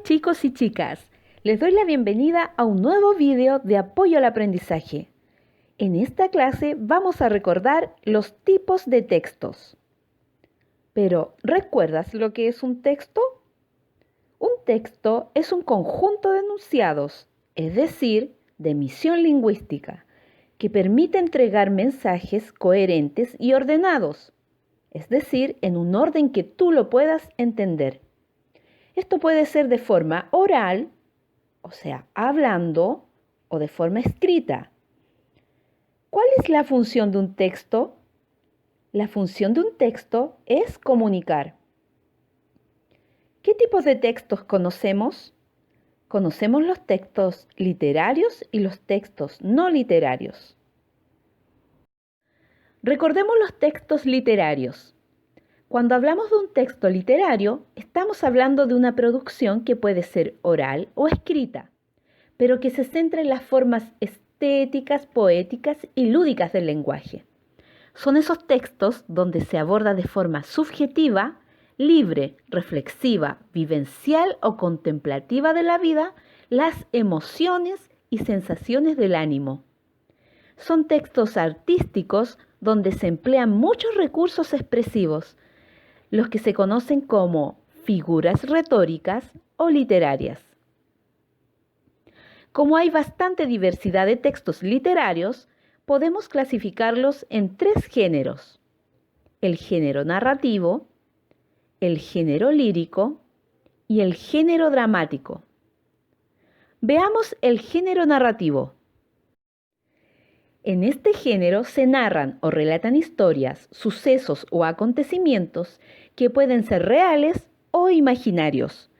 Chicos y chicas, les doy la bienvenida a un nuevo video de apoyo al aprendizaje. En esta clase vamos a recordar los tipos de textos. Pero, ¿recuerdas lo que es un texto? Un texto es un conjunto de enunciados, es decir, de emisión lingüística, que permite entregar mensajes coherentes y ordenados, es decir, en un orden que tú lo puedas entender. Esto puede ser de forma oral, o sea, hablando, o de forma escrita. ¿Cuál es la función de un texto? La función de un texto es comunicar. ¿Qué tipos de textos conocemos? Conocemos los textos literarios y los textos no literarios. Recordemos los textos literarios. Cuando hablamos de un texto literario, estamos hablando de una producción que puede ser oral o escrita, pero que se centra en las formas estéticas, poéticas y lúdicas del lenguaje. Son esos textos donde se aborda de forma subjetiva, libre, reflexiva, vivencial o contemplativa de la vida, las emociones y sensaciones del ánimo. Son textos artísticos donde se emplean muchos recursos expresivos, los que se conocen como figuras retóricas o literarias. Como hay bastante diversidad de textos literarios, podemos clasificarlos en tres géneros: el género narrativo, el género lírico y el género dramático. Veamos el género narrativo. En este género se narran o relatan historias, sucesos o acontecimientos que pueden ser reales o imaginarios.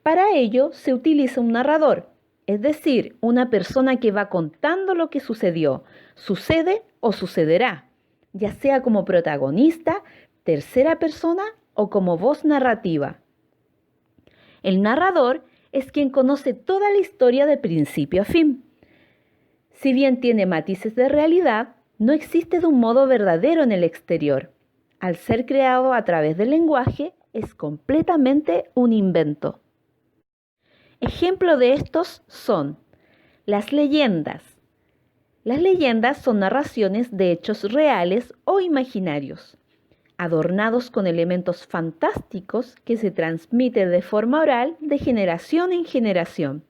Para ello se utiliza un narrador, es decir, una persona que va contando lo que sucedió, sucede o sucederá, ya sea como protagonista, tercera persona o como voz narrativa. El narrador es quien conoce toda la historia de principio a fin. Si bien tiene matices de realidad, no existe de un modo verdadero en el exterior. Al ser creado a través del lenguaje, es completamente un invento. Ejemplo de estos son las leyendas. Las leyendas son narraciones de hechos reales o imaginarios, adornados con elementos fantásticos que se transmiten de forma oral de generación en generación.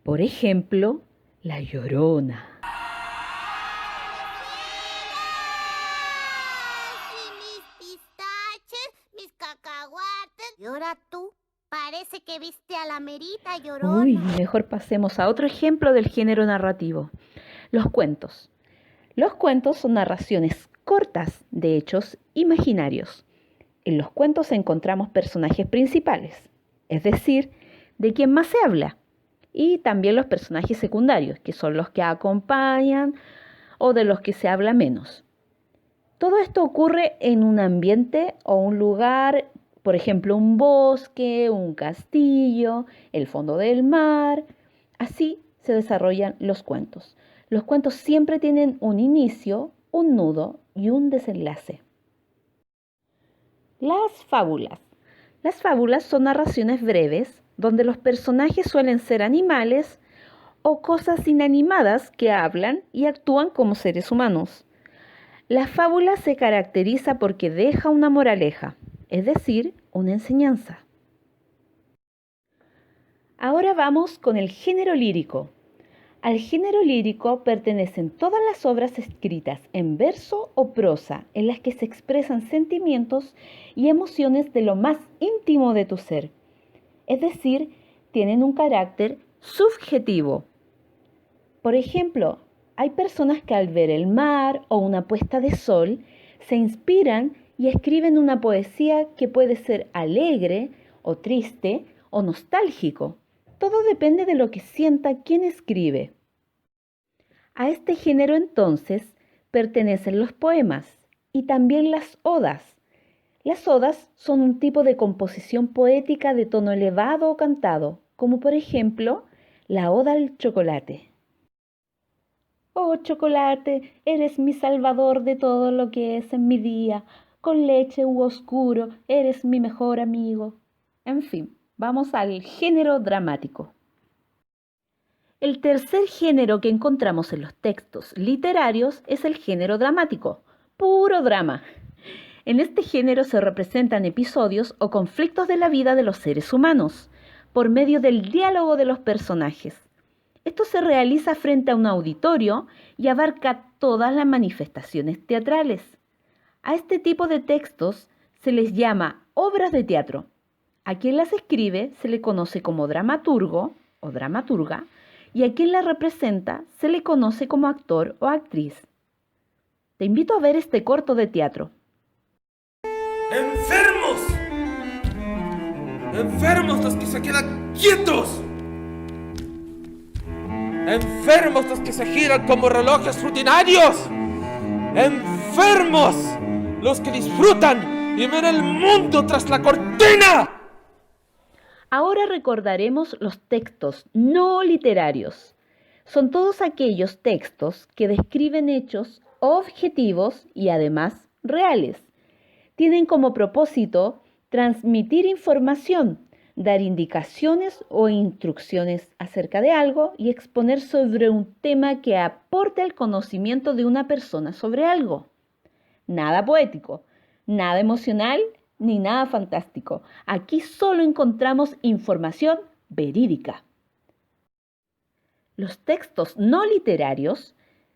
Por ejemplo, La Llorona. Y mis pistaches, mis cacahuates. Y ahora tú, parece que viste a la merita llorona. Uy, mejor pasemos a otro ejemplo del género narrativo. Los cuentos. Los cuentos son narraciones cortas de hechos imaginarios. En los cuentos encontramos personajes principales, es decir, de quien más se habla, y también los personajes secundarios, que son los que acompañan o de los que se habla menos. Todo esto ocurre en un ambiente o un lugar, por ejemplo, un bosque, un castillo, el fondo del mar. Así se desarrollan los cuentos. Los cuentos siempre tienen un inicio, un nudo y un desenlace. Las fábulas. Las fábulas son narraciones breves donde los personajes suelen ser animales o cosas inanimadas que hablan y actúan como seres humanos. La fábula se caracteriza porque deja una moraleja, es decir, una enseñanza. Ahora vamos con el género lírico. Al género lírico pertenecen todas las obras escritas en verso o prosa en las que se expresan sentimientos y emociones de lo más íntimo de tu ser. Es decir, tienen un carácter subjetivo. Por ejemplo, hay personas que al ver el mar o una puesta de sol se inspiran y escriben una poesía que puede ser alegre o triste o nostálgico. Todo depende de lo que sienta quien escribe. A este género entonces pertenecen los poemas y también las odas. Las odas son un tipo de composición poética de tono elevado o cantado, como por ejemplo la oda al chocolate. Oh chocolate, eres mi salvador de todo lo que es en mi día, con leche u oscuro, eres mi mejor amigo. En fin, Vamos al género dramático. El tercer género que encontramos en los textos literarios es el género dramático, puro drama. En este género se representan episodios o conflictos de la vida de los seres humanos, por medio del diálogo de los personajes. Esto se realiza frente a un auditorio y abarca todas las manifestaciones teatrales. A este tipo de textos se les llama obras de teatro. A quien las escribe se le conoce como dramaturgo o dramaturga, y a quien la representa se le conoce como actor o actriz. Te invito a ver este corto de teatro. ¡Enfermos! ¡Enfermos los que se quedan quietos! ¡Enfermos los que se giran como relojes rutinarios! ¡Enfermos los que disfrutan y ven el mundo tras la cortina! Ahora recordaremos los textos no literarios. Son todos aquellos textos que describen hechos objetivos y además reales. Tienen como propósito transmitir información, dar indicaciones o instrucciones acerca de algo y exponer sobre un tema que aporte el conocimiento de una persona sobre algo. Nada poético, nada emocional, ni nada fantástico. Aquí solo encontramos información verídica. Los textos no literarios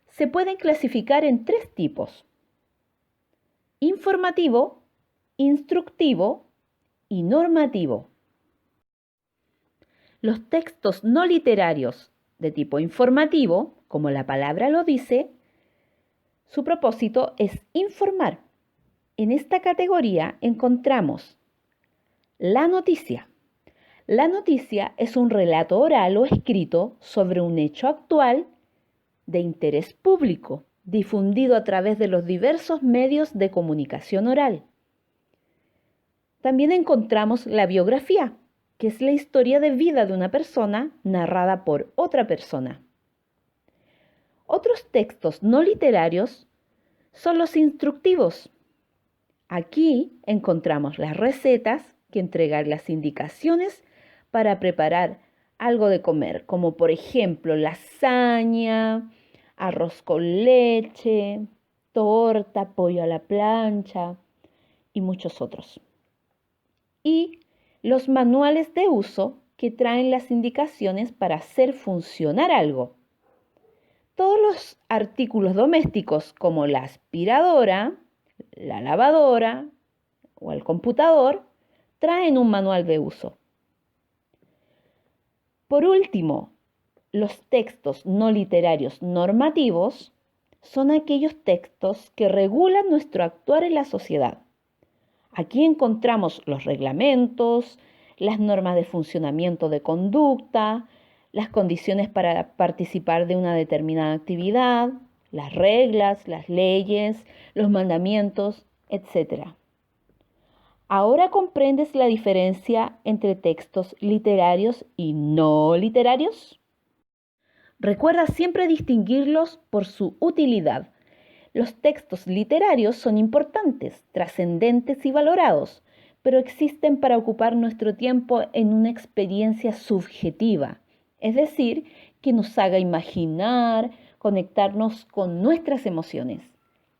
se pueden clasificar en 3 tipos: informativo, instructivo y normativo. Los textos no literarios de tipo informativo, como la palabra lo dice, su propósito es informar. En esta categoría encontramos la noticia. La noticia es un relato oral o escrito sobre un hecho actual de interés público, difundido a través de los diversos medios de comunicación oral. También encontramos la biografía, que es la historia de vida de una persona narrada por otra persona. Otros textos no literarios son los instructivos. Aquí encontramos las recetas que entregan las indicaciones para preparar algo de comer, como por ejemplo lasaña, arroz con leche, torta, pollo a la plancha y muchos otros. Y los manuales de uso que traen las indicaciones para hacer funcionar algo. Todos los artículos domésticos como la aspiradora, la lavadora o el computador traen un manual de uso. Por último, los textos no literarios normativos son aquellos textos que regulan nuestro actuar en la sociedad. Aquí encontramos los reglamentos, las normas de funcionamiento de conducta, las condiciones para participar de una determinada actividad, las reglas, las leyes, los mandamientos, etc. ¿Ahora comprendes la diferencia entre textos literarios y no literarios? Recuerda siempre distinguirlos por su utilidad. Los textos literarios son importantes, trascendentes y valorados, pero existen para ocupar nuestro tiempo en una experiencia subjetiva, es decir, que nos haga imaginar, conectarnos con nuestras emociones.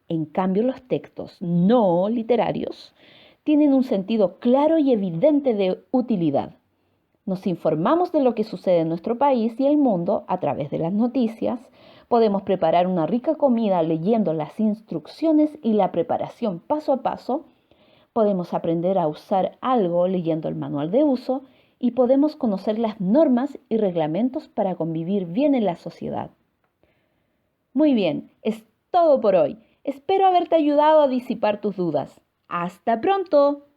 En cambio, los textos no literarios tienen un sentido claro y evidente de utilidad. Nos informamos de lo que sucede en nuestro país y el mundo a través de las noticias. Podemos preparar una rica comida leyendo las instrucciones y la preparación paso a paso. Podemos aprender a usar algo leyendo el manual de uso y podemos conocer las normas y reglamentos para convivir bien en la sociedad. Muy bien, es todo por hoy. Espero haberte ayudado a disipar tus dudas. ¡Hasta pronto!